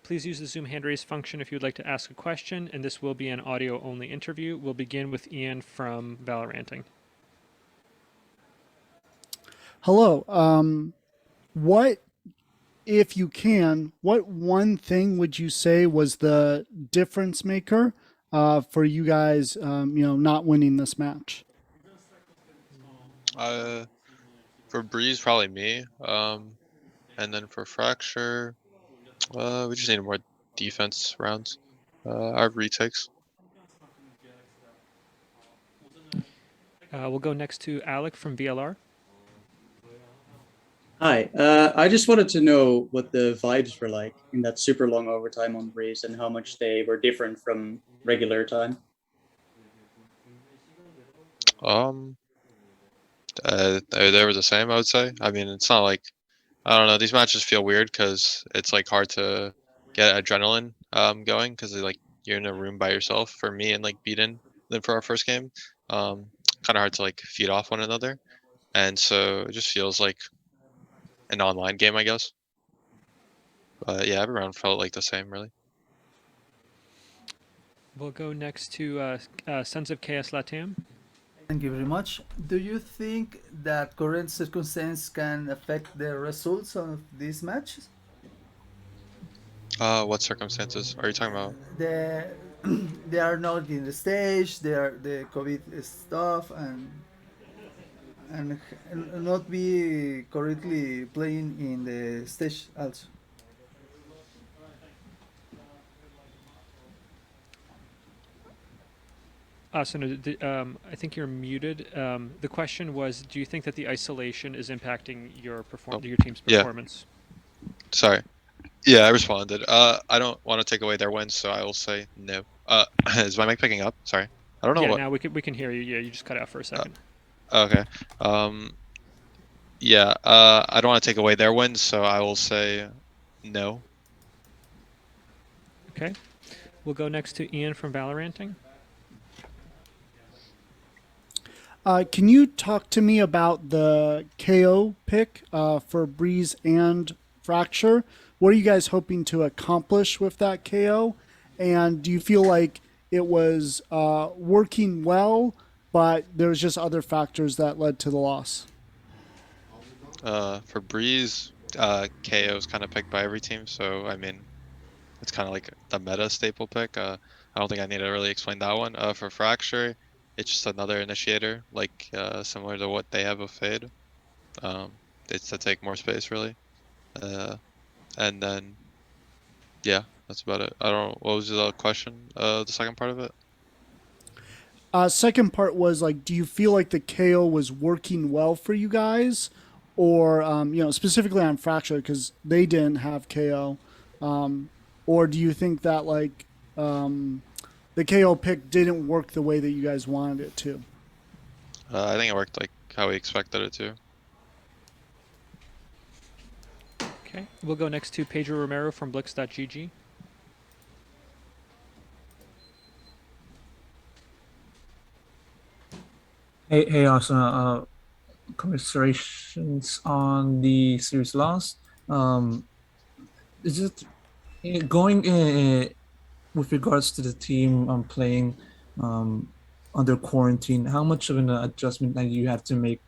Please use the Zoom hand raise function if you would like to ask a question, and this will be an audio only interview. We'll begin with Ian from Valoranting. Hello. What, if you can, what one thing would you say was the difference maker for you guys, not winning this match? For Breeze, probably me. And then for Fracture, we just need more defense rounds. Our retakes. We'll go next to Alec from VLR. Hi, I just wanted to know what the vibes were like in that super long overtime on Breeze and how much they were different from regular time. They were the same, I would say. I mean, it's not like, I don't know, these matches feel weird because it's like hard to get adrenaline going because like you're in a room by yourself for me and like Beaten then for our first game. Kind of hard to like feed off one another. And so it just feels like an online game, I guess. But yeah, every round felt like the same, really. We'll go next to Sons of Chaos Latam. Thank you very much. Do you think that current circumstances can affect the results of these matches? What circumstances are you talking about? They are not in the stage. They are the COVID stuff and not be correctly playing in the stage also. So no, I think you're muted. The question was, do you think that the isolation is impacting your your team's performance? Yeah. Sorry. Yeah, I responded. I don't want to take away their wins, so I will say no. Is my mic picking up? Sorry. I don't know yeah, what. now we can hear you. Yeah, you just cut out for a second. Okay. Yeah. I don't want to take away their wins, so I will say no. Okay. We'll go next to Ian from Valoranting. Can you talk to me about the KO pick for Breeze and Fracture? What are you guys hoping to accomplish with that KO? And do you feel like it was working well, but there was just other factors that led to the loss? For Breeze, KO is kind of picked by every team, so I mean, it's kind of like the meta staple pick. I don't think I need to really explain that one. For Fracture, it's just another initiator, like similar to what they have with Fade. It's to take more space, really. And then, yeah, that's about it. I don't. What was the question? The second part of it. Second part was like, do you feel like the KO was working well for you guys, or specifically on Fracture because they didn't have KO, or do you think that like the KO pick didn't work the way that you guys wanted it to? I think it worked like how we expected it to. Okay. We'll go next to Pedro Romero from Blix.gg. Hey, Arsenal. Commiserations on the series loss. Is it going with regards to the team playing under quarantine? How much of an adjustment that you have to make,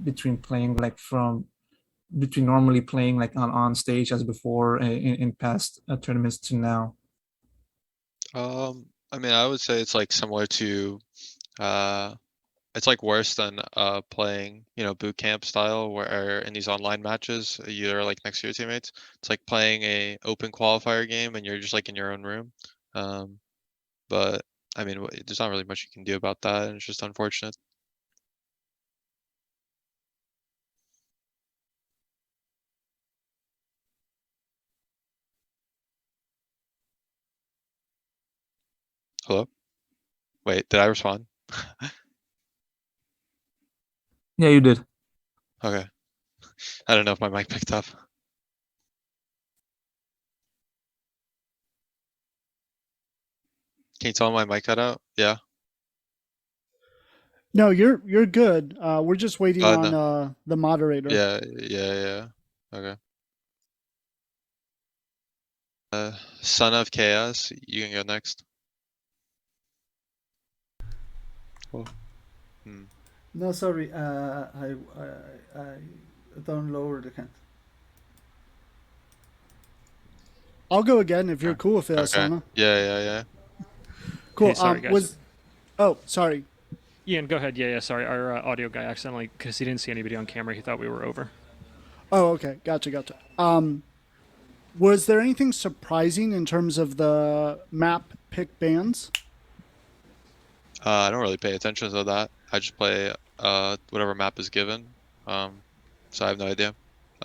between playing like between normally playing like on stage as before in past tournaments to now? I mean, I would say it's like similar to it's like worse than playing, boot camp style where in these online matches you're like next to your teammates. It's like playing a open qualifier game and you're just like in your own room. But I mean, there's not really much you can do about that, and it's just unfortunate. Hello? Wait, did I respond? Yeah, you did. Okay. I don't know if my mic picked up. Can you tell my mic cut out? Yeah. No, you're good. We're just waiting on No. the moderator. Yeah. Okay. Son of Chaos, you can go next. No, sorry. I don't lower the hand. I'll go again if you're cool with it, Okay. Asana. Yeah. Cool. Hey, sorry, guys. Oh, sorry. Ian, go ahead. Yeah, sorry. Our audio guy accidentally, because he didn't see anybody on camera, he thought we were over. Oh, okay. Gotcha. Was there anything surprising in terms of the map pick bans? I don't really pay attention to that. I just play whatever map is given. So I have no idea.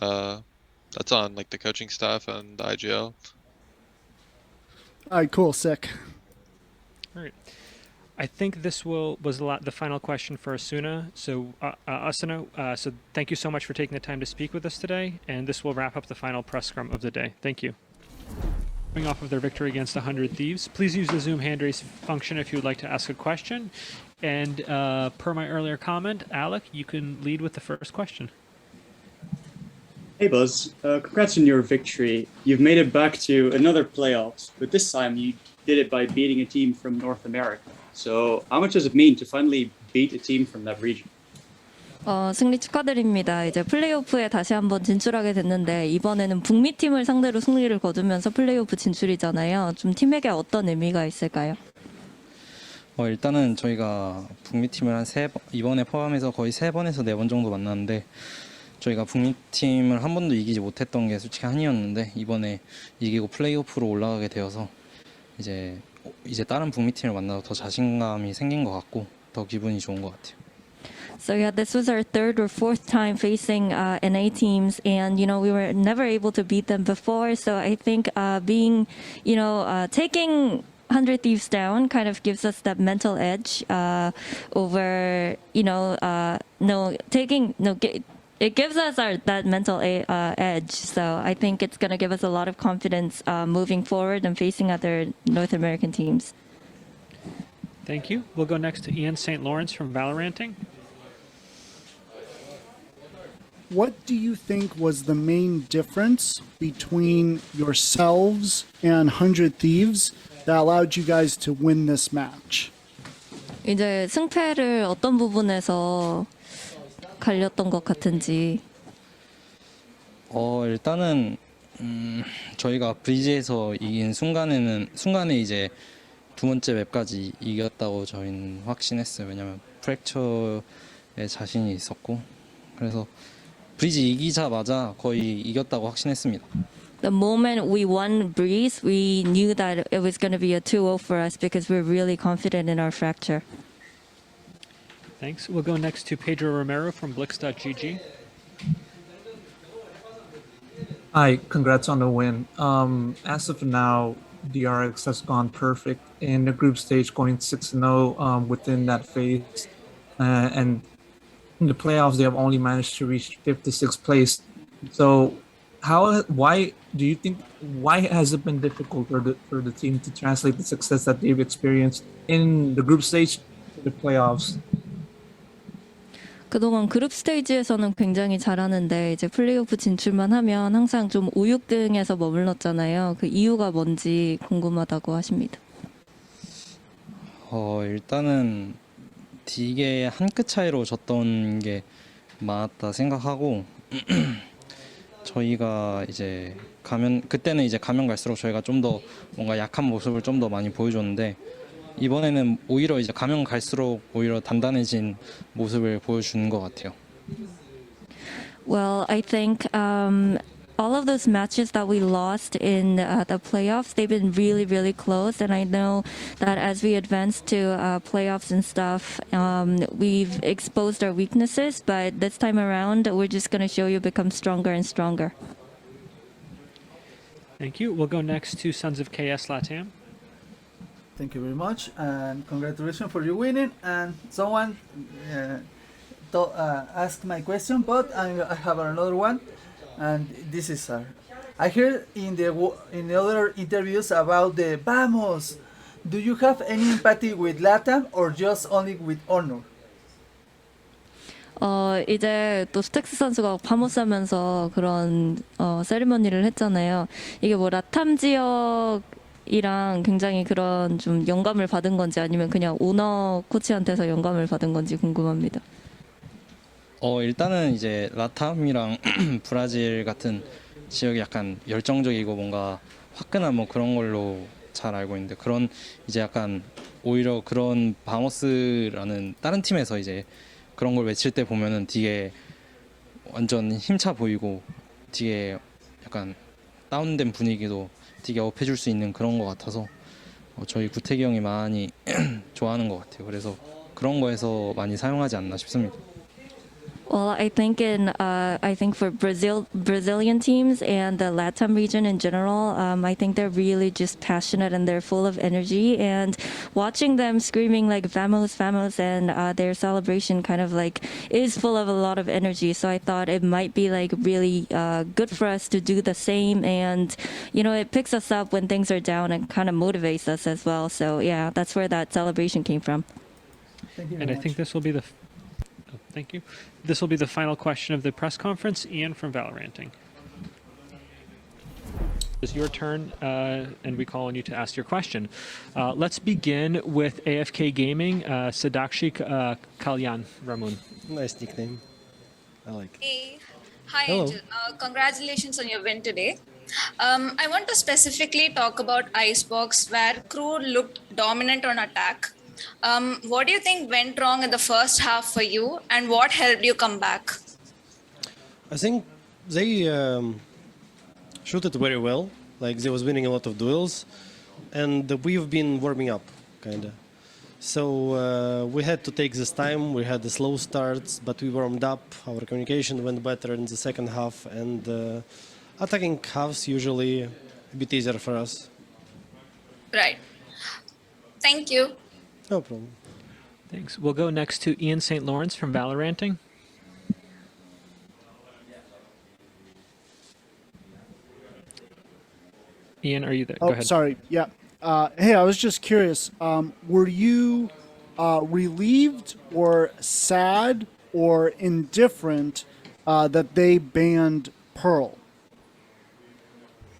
That's on like the coaching staff and the IGL. All right, cool, sick. All right. I think this was the final question for Asuna. So, Asuna, so thank you so much for taking the time to speak with us today, and this will wrap up the final press scrum of the day. Thank you. Coming off of their victory against 100 Thieves, please use the Zoom hand raise function if you would like to ask a question. And per my earlier comment, Alec, you can lead with the first question. Hey Buzz, congrats on your victory. You've made it back to another playoffs, but this time you did it by beating a team from North America. So how much does it mean to finally beat a team from that region? 승리 축하드립니다. 이제 플레이오프에 다시 한번 진출하게 됐는데 이번에는 북미 팀을 상대로 승리를 거두면서 플레이오프 진출이잖아요. 좀 팀에게 어떤 의미가 있을까요? 일단은 저희가 북미 팀을 한 이번에 포함해서 거의 3번에서 4번 정도 만났는데 저희가 북미 팀을 한 번도 이기지 못했던 게 솔직히 한이었는데 이번에 이기고 플레이오프로 올라가게 되어서 이제 다른 북미 팀을 만나서 더 자신감이 생긴 것 같고 더 기분이 좋은 것 같아요. So yeah, this was our third or fourth time facing NA teams, and we were never able to beat them before. So I think taking 100 Thieves down kind of gives us that mental edge over it gives us that mental edge. So I think it's going to give us a lot of confidence moving forward and facing other North American teams. Thank you. We'll go next to Ian St. Lawrence from VALORANTing. What do you think was the main difference between yourselves and 100 Thieves that allowed you guys to win this match? 이제 승패를 어떤 부분에서 갈렸던 것 같은지. 일단은 저희가 브리즈에서 이긴 순간에 이제 두 번째 맵까지 이겼다고 저희는 확신했어요. 왜냐면 프랙처에 자신이 있었고 그래서 브리즈 이기자마자 거의 이겼다고 확신했습니다. The moment we won Breeze, we knew that it was going to be a 2-0 for us because we're really confident in our fracture. Thanks. We'll go next to Pedro Romero from Blix.gg. Hi, congrats on the win. As of now, DRX has gone perfect in the group stage, going 6-0 within that phase. And in the playoffs, they have only managed to reach 56th place. So why has it been difficult for the team to translate the success that they've experienced in the group stage to the playoffs? 그동안 그룹 스테이지에서는 굉장히 잘하는데 이제 플레이오프 진출만 하면 항상 좀 5, 6등에서 머물렀잖아요. 그 이유가 뭔지 궁금하다고 하십니다. 일단은 되게 한 끗 차이로 졌던 게 많았다 생각하고 저희가 이제 그때는 이제 가면 갈수록 저희가 좀 더 뭔가 약한 모습을 좀 더 많이 보여줬는데 이번에는 오히려 이제 가면 갈수록 오히려 단단해진 모습을 보여주는 것 같아요. Well, I think all of those matches that we lost in the playoffs, they've been really, really close. And I know that as we advance to playoffs and stuff, we've exposed our weaknesses. But this time around, we're just going to show you become stronger and stronger. Thank you. We'll go next to Sons of KS Latam. Thank you very much, and congratulations for your winning. And someone asked my question, but I have another one, and this is I heard in the other interviews about the Vamos. Do you have any empathy with Latam or just only with Honor? 이제 또 스택스 선수가 바모스 하면서 그런 세리머니를 했잖아요. 이게 뭐 라탐 지역이랑 굉장히 그런 좀 영감을 받은 건지 아니면 그냥 오너 코치한테서 영감을 받은 건지 궁금합니다. 일단은 이제 라탐이랑 브라질 같은 지역이 약간 열정적이고 뭔가 화끈한 뭐 그런 걸로 잘 알고 있는데 그런 이제 약간 오히려 그런 바모스라는 다른 팀에서 이제 그런 걸 외칠 때 보면은 되게 완전 힘차 보이고 되게 약간 다운된 분위기도 되게 업해줄 수 있는 그런 것 같아서 저희 구태기 형이 많이 좋아하는 것 같아요. 그래서 그런 거에서 많이 사용하지 않나 싶습니다. Well, I think for Brazilian teams and the LATAM region in general, I think they're really just passionate and they're full of energy. And watching them screaming like "Vamos, vamos" and their celebration kind of like is full of a lot of energy. So I thought it might be like really good for us to do the same. And it picks us up when things are down and kind of motivates us as well. So yeah, that's where that celebration came from. Thank you And very I much. think this will be thank you. This will be the final question of the press conference. Ian from Valoranting. It's your turn, and we call on you to ask your question. Let's begin with AFK Gaming, Sadakshi Kalyan Ramun. Nice nickname. I like it. Hey. Hi, Hello. Angel. Congratulations on your win today. I want to specifically talk about Icebox, where crew looked dominant on attack. What do you think went wrong in the first half for you, and what helped you come back? I think they shoot it very well. Like they was winning a lot of duels, and we've been warming up, kinda. So we had to take this time. We had the slow starts, but we warmed up. Our communication went better in the second half, and attacking halves usually a bit easier for us. Right. Thank you. No problem. Thanks. We'll go next to Ian St. Lawrence from Valoranting. Ian, are you there? Go Oh, ahead. sorry. Yeah. Hey, I was just curious. Were you relieved or sad or indifferent that they banned Pearl?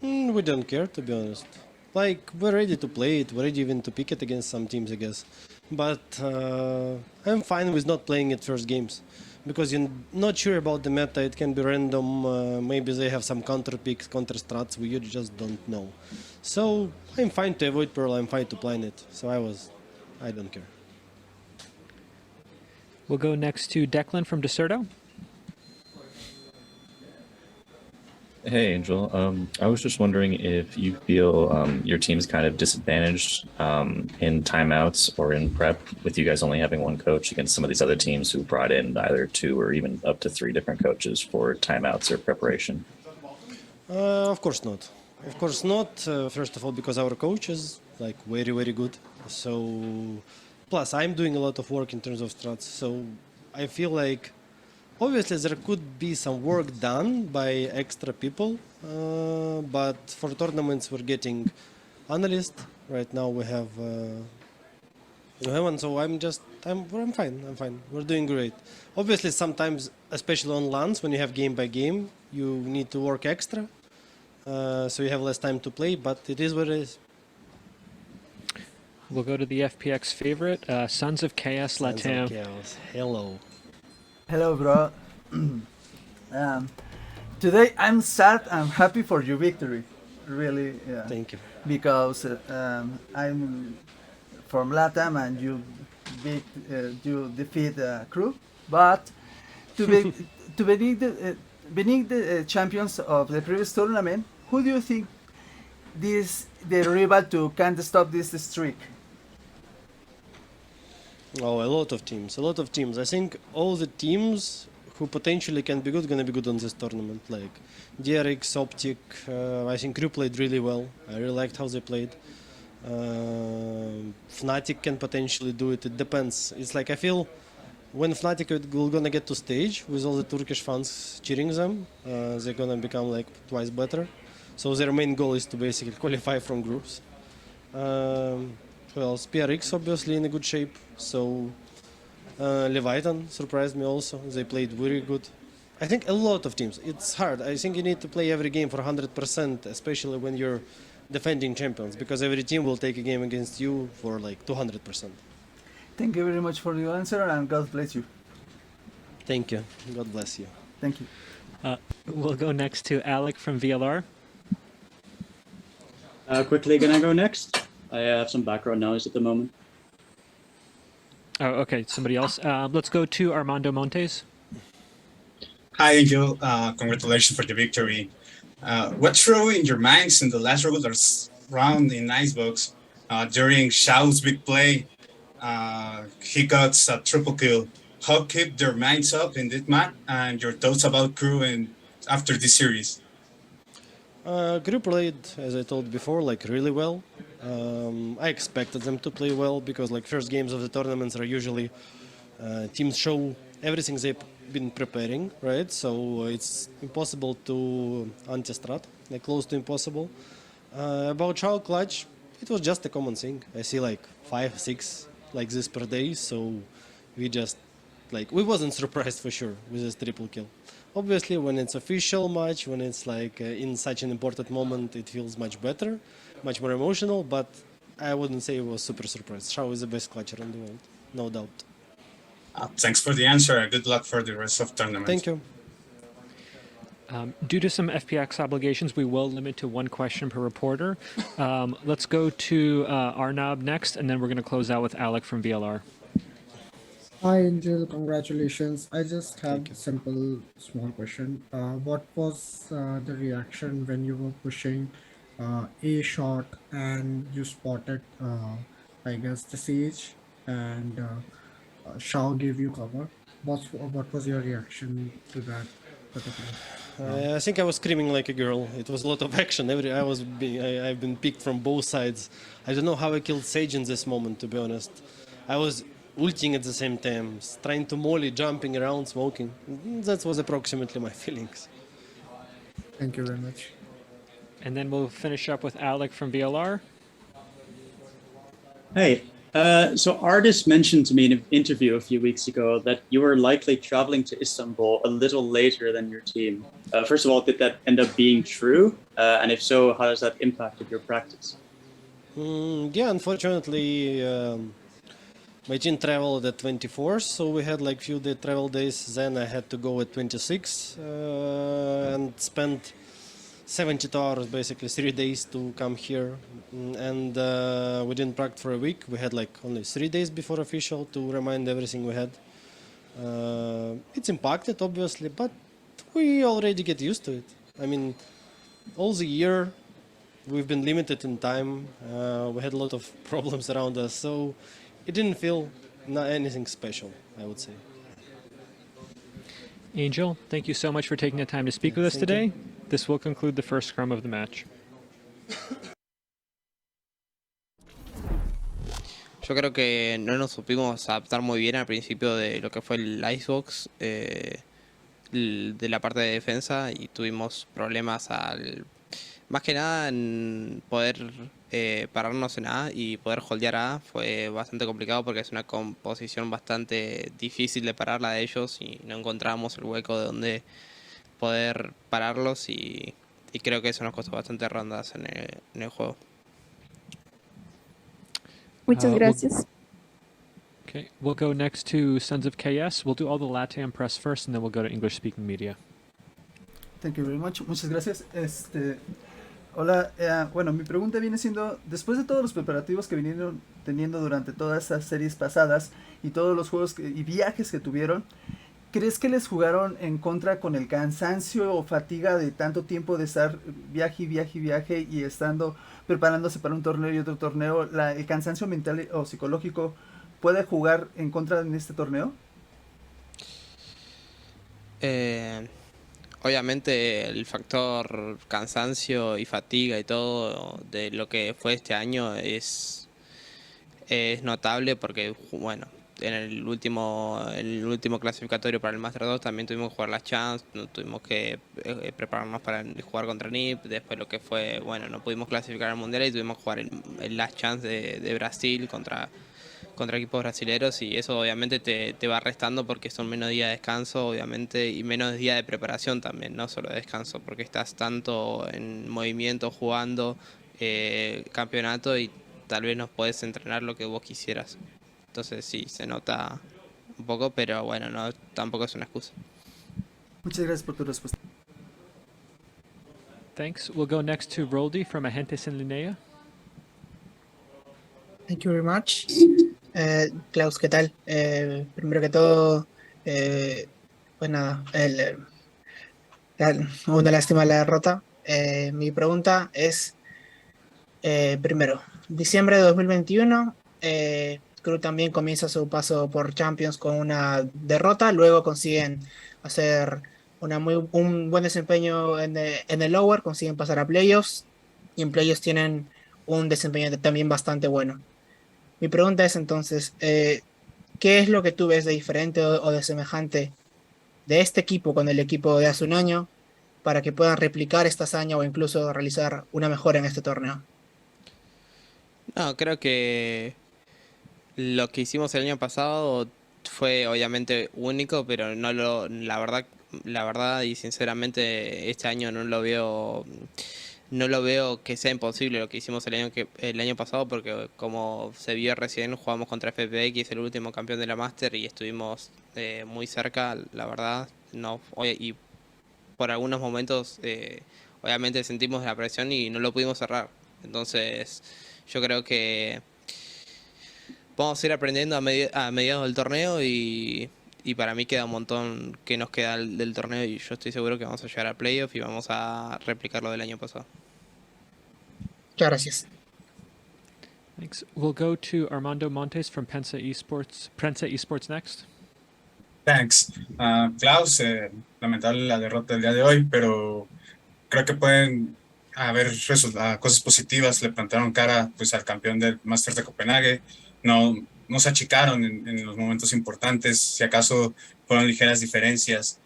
We don't care, to be honest. Like, we're ready to play it, we're ready even to pick it against some teams, I guess. But I'm fine with not playing it first games. Because you're not sure about the meta, it can be random, maybe they have some counter picks, counter strats, we just don't know. So, I'm fine to avoid Pearl, I'm fine to plan it. So I don't care. We'll go next to Declan from Deserto. Hey, Angel. I was just wondering if you feel your team's kind of disadvantaged in timeouts or in prep, with you guys only having one coach against some of these other teams who brought in either 2 or even up to 3 different coaches for timeouts or preparation. Of course not. Of course not. First of all, because our coach is like very, very good. So, plus I'm doing a lot of work in terms of strats. So, I feel like obviously there could be some work done by extra people, but for tournaments we're getting analysts. Right now we have one, so I'm fine. I'm fine. We're doing great. Obviously, sometimes, especially on LANs, when you have game by game, you need to work extra, so you have less time to play. But it is what it is. We'll go to the FPX favorite, Sons of Chaos Sons of Latam. Chaos. Hello. Hello, bro. Today I'm sad. I'm happy for your victory. Really, yeah. Thank you. Because I'm from LATAM and you defeat Crew. But to be being the champions of the previous tournament, who do you think the rival to can stop this streak? Oh, a lot of teams. I think all the teams who potentially can be good gonna be good on this tournament. Like DRX, Optic. I think Crew played really well. I really liked how they played. Fnatic can potentially do it. It depends. It's like I feel when Fnatic will gonna get to stage with all the Turkish fans cheering them, they're gonna become like twice better. So their main goal is to basically qualify from groups. Who else? PRX obviously in a good shape. So Leviathan surprised me also. They played very good. I think a lot of teams. It's hard. I think you need to play every game for 100%, especially when you're defending champions, because every team will take a game against you for like 200%. Thank you very much for your answer, and God bless you. Thank you. God bless you. Thank you. We'll go next to Alec from VLR. Quickly, can I go next? I have some background noise at the moment. Oh, okay. Somebody else. Let's go to Armando Montes. Hi, Angel. Congratulations for the victory. What's through in your minds in the last regular round in Icebox during Shao's big play? He got a triple kill. How keep their minds up in this match and your thoughts about crew and after this series? Crew played, as I told before, like really well. I expected them to play well because like first games of the tournaments are usually teams show everything they've been preparing, right? So it's impossible to anti-strat, like close to impossible. About Shao clutch, it was just a common thing. I see like 5, 6 like this per day, so we just like we wasn't surprised for sure with this triple kill. Obviously, when it's official match, when it's like in such an important moment, it feels much better, much more emotional. But I wouldn't say it was super surprised. Shao is the best clutcher in the world, no doubt. Thanks for the answer. Good luck for the rest of the tournament. Thank you. Due to some FPX obligations, we will limit to one question per reporter. Let's go to Arnab next, and then we're going to close out with Alec from VLR. Hi Angel, congratulations. I just have a simple small question. What was the reaction when you were pushing A shot and you spotted, I guess, the Sage and Shao gave you cover? What was your reaction to that particular? I think I was screaming like a girl. It was a lot of action. I've been picked from both sides. I don't know how I killed Sage in this moment, to be honest. I was ulting at the same time, trying to molly, jumping around, smoking. That was approximately my feelings. Thank you very much. And then we'll finish up with Alec from VLR. Hey, so Artis mentioned to me in an interview a few weeks ago that you were likely traveling to Istanbul a little later than your team. First of all, did that end up being true? And if so, how has that impacted your practice? Yeah, unfortunately, my team traveled at 24th, so we had like few travel days. Then I had to go at 26 and spend 72 hours, basically 3 days to come here. And we didn't practice for a week. We had like only 3 days before official to remind everything we had. It's impacted, obviously, but we already get used to it. I mean, all the year we've been limited in time. We had a lot of problems around us, so it didn't feel not anything special, I would say. Angel, thank you so much for taking the time to speak with us today. This will conclude the first scrum of the match. Yo creo que no nos supimos adaptar muy bien al principio de lo que fue el Icebox de la parte de defensa y tuvimos problemas más que nada en poder pararnos en A y poder holdear A. Fue bastante complicado porque es una composición bastante difícil de pararla de ellos y no encontrábamos el hueco de donde poder pararlos y creo que eso nos costó bastante rondas en el juego. Muchas gracias. Okay, we'll go next to Sons of KS. We'll do all the LATAM press first, and then we'll go to English-speaking media. Thank you very much. Muchas gracias. Hola, bueno, mi pregunta viene siendo, después de todos los preparativos que vinieron teniendo durante todas estas series pasadas y todos los juegos y viajes que tuvieron, ¿crees que les jugaron en contra con el cansancio o fatiga de tanto tiempo de estar viaje y estando preparándose para un torneo y otro torneo? ¿El cansancio mental o psicológico puede jugar en contra en este torneo? Obviamente el factor cansancio y fatiga y todo de lo que fue este año es notable porque, bueno, en el último clasificatorio para el Master 2 también tuvimos que jugar las Chance, tuvimos que prepararnos para jugar contra NIP, después lo que fue, bueno, no pudimos clasificar al Mundial y tuvimos que jugar el Last Chance de Brasil contra contra equipos brasileños y eso obviamente te va restando porque son menos días de descanso, obviamente, y menos días de preparación también, no solo de descanso, porque estás tanto en movimiento jugando campeonato y tal vez no puedes entrenar lo que vos quisieras. Entonces sí, se nota un poco, pero bueno, no, tampoco es una excusa. Muchas gracias por tu respuesta. Thanks. We'll go next to Roldy from Agentes en Linea. Thank you very much. Klaus, ¿qué tal? Primero que todo, pues nada, una lástima la derrota. Mi pregunta es, primero, diciembre de 2021, Cruz también comienza su paso por Champions con una derrota, luego consiguen hacer un buen desempeño en el Lower, consiguen pasar a playoffs y en playoffs tienen un desempeño también bastante bueno. Mi pregunta es entonces, ¿qué es lo que tú ves de diferente o de semejante de este equipo con el equipo de hace un año para que puedan replicar esta hazaña o incluso realizar una mejora en este torneo? No, creo que lo que hicimos el año pasado fue obviamente único, pero la verdad y sinceramente este año no lo veo que sea imposible lo que hicimos el año pasado porque como se vio recién jugamos contra FPX, el último campeón de la Master y estuvimos muy cerca, la verdad, no y por algunos momentos obviamente sentimos la presión y no lo pudimos cerrar. Entonces, yo creo que vamos a ir aprendiendo a mediados del torneo y para mí queda un montón que nos queda del torneo y yo estoy seguro que vamos a llegar a playoff y vamos a replicar lo del año pasado. Muchas gracias. Thanks. We'll go to Armando Montes from Prensa Esports next. Thanks. Klaus, lamentable la derrota del día de hoy, pero creo que pueden haber cosas positivas. Le plantaron cara pues al campeón del Masters de Copenhague. No se achicaron en los momentos importantes. Si acaso fueron ligeras diferencias.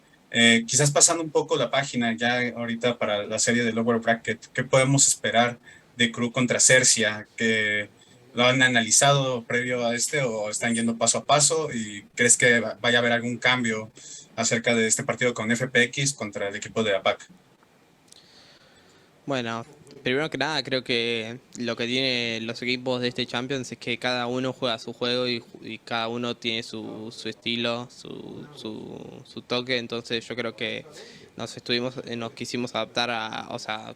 Quizás pasando un poco la página ya ahorita para la serie de Lower Bracket, ¿qué podemos esperar de Crew contra Cercia? Que ¿lo han analizado previo a o están yendo paso a paso? ¿Y crees que vaya a haber algún cambio acerca de este partido con FPX contra el equipo de APAC? Bueno, primero que nada creo que lo que tienen los equipos de este Champions es que cada uno juega su juego y cada uno tiene su estilo, su toque, entonces yo creo que nos quisimos adaptar o sea,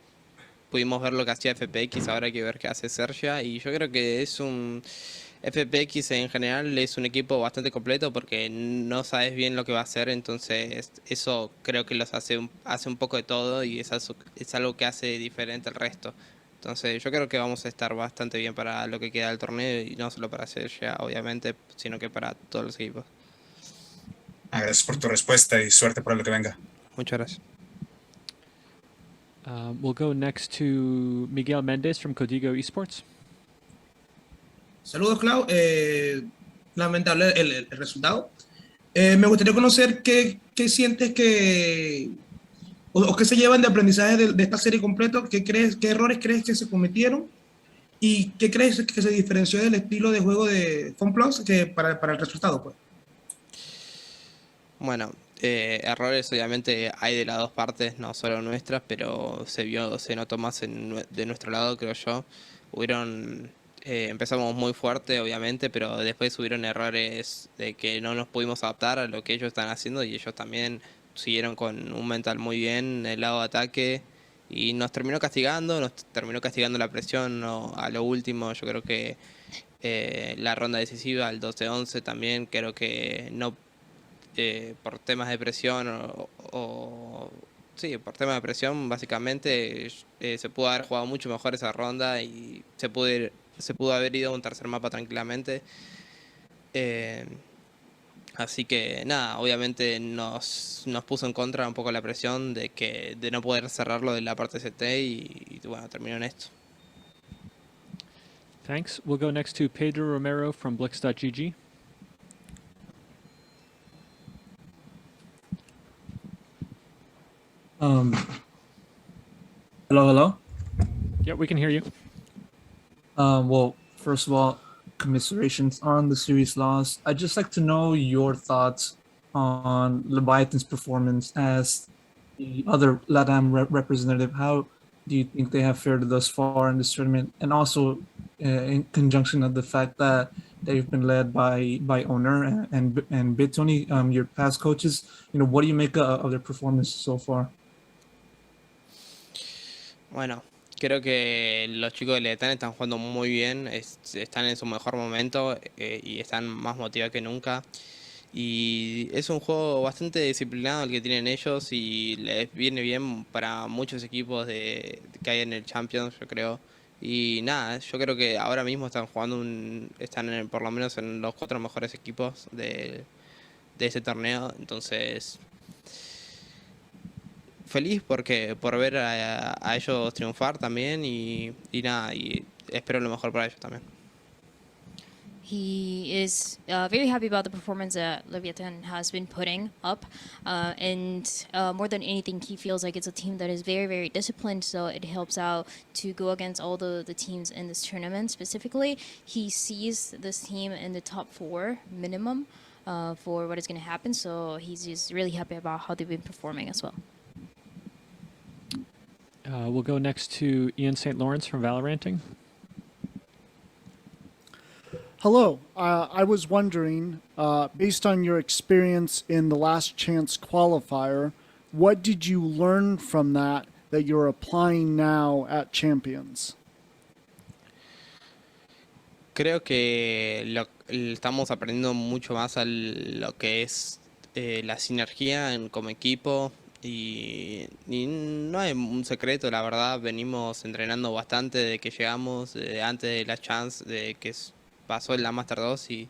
pudimos ver lo que hacía FPX, ahora hay que ver qué hace Sergia y yo creo que FPX en general es un equipo bastante completo porque no sabes bien lo que va a hacer, entonces eso creo que los hace un poco de todo y es algo que hace diferente al resto. Entonces yo creo que vamos a estar bastante bien para lo que queda del torneo y no solo para Sergia, obviamente, sino que para todos los equipos. Gracias por tu respuesta y suerte para lo que venga. Muchas gracias. We'll go next to Miguel Mendez from Código Esports. Saludos, Clau. Lamentable el resultado. Me gustaría conocer qué sientes o qué se llevan de aprendizaje de esta serie completo, qué errores crees que se cometieron y qué crees que se diferenció del estilo de juego de FunPlus para el resultado, pues. Bueno, errores obviamente hay de las dos partes, no solo nuestras, pero se notó más de nuestro lado, creo yo. Empezamos muy fuerte, obviamente, pero después hubieron errores de que no nos pudimos adaptar a lo que ellos están haciendo y ellos también siguieron con un mental muy bien en el lado de ataque y nos terminó castigando la presión a lo último. Yo creo que la ronda decisiva, el 12-11 también, creo que no por temas de presión sí, por temas de presión básicamente se pudo haber jugado mucho mejor esa ronda y se pudo haber ido a un tercer mapa tranquilamente. Así que nada, obviamente nos puso en contra un poco la presión de no poder cerrarlo de la parte CT y bueno, terminó en esto. Thanks. We'll go next to Pedro Romero from Blix.gg. Hello. Yeah, we can hear you. Well, first of all, commiserations on the series loss. I'd just like to know your thoughts on Leviathan's performance as the other LATAM representative. How do you think they have fared thus far in this tournament? And also, in conjunction of the fact that they've been led by owner and Bitoni, your past coaches. What do you make of their performance so far? Bueno, creo que los chicos de Leviatán están jugando muy bien, están en su mejor momento y están más motivados que nunca. Y es un juego bastante disciplinado el que tienen ellos y les viene bien para muchos equipos que hay en el Champions, yo creo. Y nada, yo creo que ahora mismo están jugando están por lo menos en los 4 mejores equipos de este torneo. Entonces, feliz por ver a ellos triunfar también y nada, y espero lo mejor para ellos también. He is very happy about the performance that Leviathan has been putting up. And more than anything, he feels like it's a team that is very, very disciplined. So it helps out to go against all the teams in this tournament. Specifically, he sees this team in the top 4 minimum for what is going to happen. So he's just really happy about how they've been performing as well. We'll go next to Ian St. Lawrence from Valoranting. Hello. I was wondering, based on your experience in the last chance qualifier, what did you learn from that you're applying now at Champions? Creo que estamos aprendiendo mucho más a lo que es la sinergia como equipo y no hay un secreto, la verdad, venimos entrenando bastante desde que llegamos, antes de la chance, de que pasó en la Master 2 y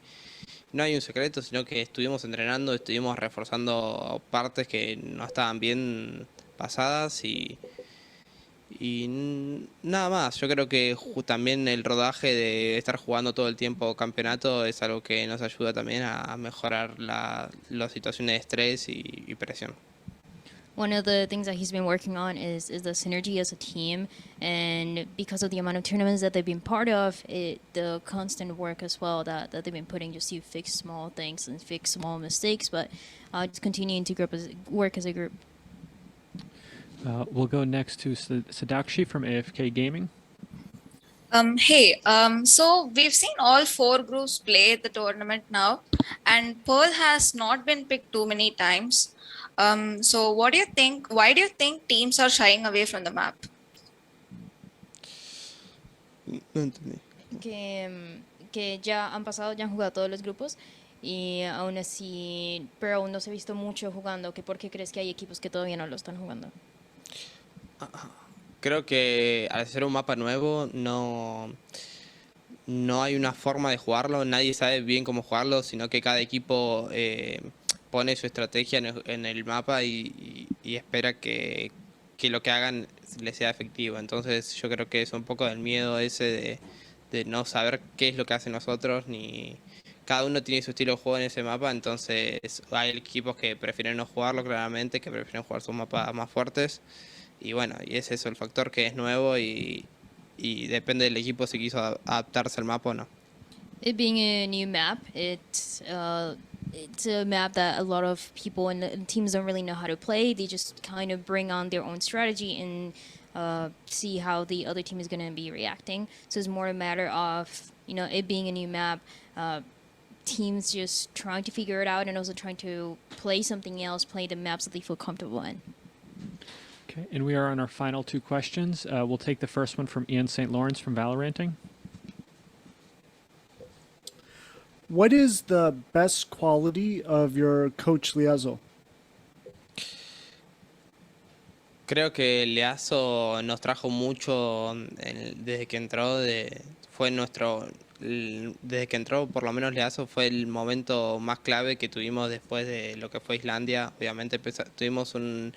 no hay un secreto, sino que estuvimos entrenando, estuvimos reforzando partes que no estaban bien pasadas y nada más. Yo creo que también el rodaje de estar jugando todo el tiempo campeonato es algo que nos ayuda también a mejorar las situaciones de estrés y presión. One of the things that he's been working on is the synergy as a team, and because of the amount of tournaments that they've been part of, the constant work as well that they've been putting just to fix small things and fix small mistakes, but just continuing to work as a group. We'll go next to Sadakshi from AFK Gaming. So we've seen all 4 groups play the tournament now, and Pearl has not been picked too many times. So what do you think? Why do you think teams are shying away from the map? No entendí. Que ya han pasado, ya han jugado todos los grupos y aún así, pero aún no se ha visto mucho jugando. ¿Por qué crees que hay equipos que todavía no lo están jugando? Creo que al ser un mapa nuevo no hay una forma de jugarlo, nadie sabe bien cómo jugarlo, sino que cada equipo pone su estrategia en el mapa y espera que lo que hagan les sea efectivo. Entonces yo creo que es un poco del miedo ese de no saber qué es lo que hacen nosotros, ni cada uno tiene su estilo de juego en ese mapa, entonces hay equipos que prefieren no jugarlo claramente, que prefieren jugar sus mapas más fuertes. Y bueno, y es eso el factor, que es nuevo y depende del equipo si quiso adaptarse al mapa o no. It being a new map, it's a map that a lot of people and teams don't really know how to play. They just kind of bring on their own strategy and see how the other team is going to be reacting. So it's more a matter of, it being a new map, teams just trying to figure it out and also trying to play something else, play the maps that they feel comfortable in. Okay, and we are on our final 2 questions. We'll take the first one from Ian St. Lawrence from Valoranting. What is the best quality of your coach Liazo? Creo que Leazo nos trajo mucho desde que entró, desde que entró, por lo menos Leazo fue el momento más clave que tuvimos después de lo que fue Islandia. Obviamente tuvimos un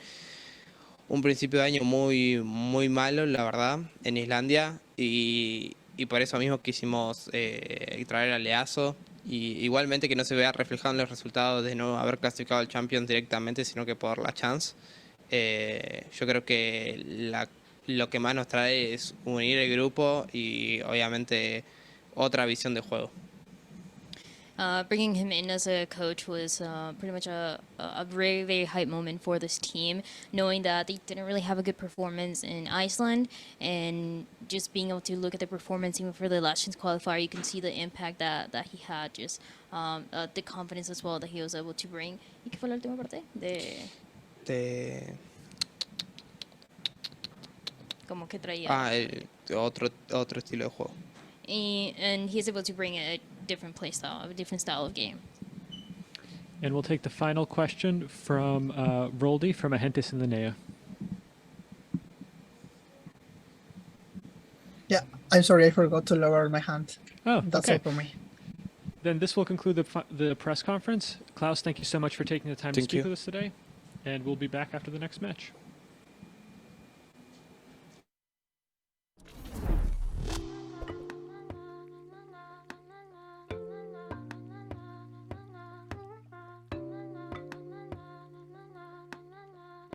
principio de año muy, muy malo, la verdad, en Islandia, y por eso mismo quisimos traer a Leazo. Y igualmente que no se vea reflejado en los resultados de no haber clasificado al Champions directamente, sino que por la chance. Yo creo que lo que más nos trae es unir el grupo y obviamente otra visión de juego. Bringing him in as a coach was pretty much a very, very hype moment for this team, knowing that they didn't really have a good performance in Iceland, and just being able to look at the performance even for the last chance qualifier, you can see the impact that he had, just the confidence as well that he was able to bring. ¿Y qué fue la última parte? Como que traía. Otro estilo de juego. And he's able to bring a different play style, a different style of game. And we'll take the final question from Roldy from Agentes in the NEA. Yeah, I'm sorry, I forgot to lower my hand. Oh, That's okay. all for me. Then this will conclude the press conference. Klaus, thank you so much for taking the time to Thank speak you. with us today. And we'll be back after the next match.